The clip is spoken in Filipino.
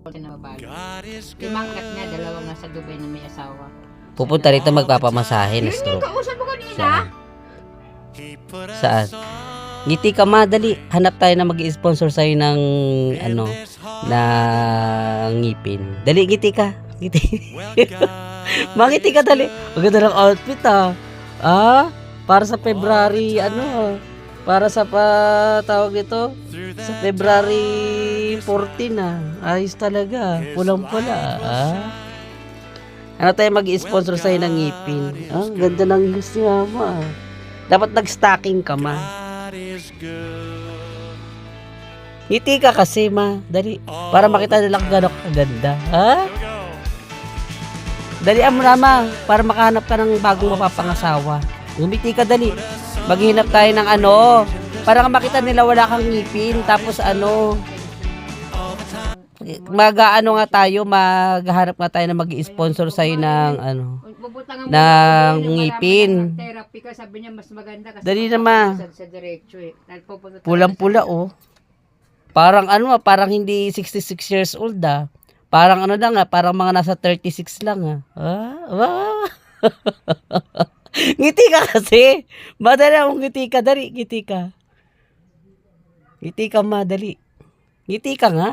Kinababalo. Limang anak niya, dalawang nasa Dubai na may asawa. Pupunta rito magpapamasahe na Yun yung stroke. kausap mo kanina. Saan? Saan? Ngiti ka ma, dali. Hanap tayo na mag-i-sponsor sa'yo ng ano, ng ngipin. Dali, ngiti ka. Ngiti. Mangiti ka, dali. Maganda ng outfit ah. Para sa February, ano, para sa tawag dito, sa February 14 Ayos talaga. Pulang-pula Ano tayo mag-i-sponsor sa'yo ng ngipin? Ganda ng news ni mama Dapat nag-stocking ka ma. Ngiti ka kasi ma. Dali. Para makita nila kung gano'n kaganda. Dalian mo na ma. Para makahanap ka ng bagong mapapangasawa. Ngumiti ka dali. Maghinap tayo ng ano. Para makita nila wala kang ngipin. Tapos ano. Mag-ano nga tayo. Maghanap nga tayo na mag-i-sponsor sa'yo ng ano. Ng ngipin. Therapy ka, sabi niya mas maganda kasi Dali na ma. sa diretso Pulang-pula Parang ano parang hindi 66 years old Parang ano lang parang mga nasa 36 lang Wow. Ngiti ka kasi. Madali akong ngiti ka. Dali, ngiti ka. Ngiti ka madali. Ngiti ka nga.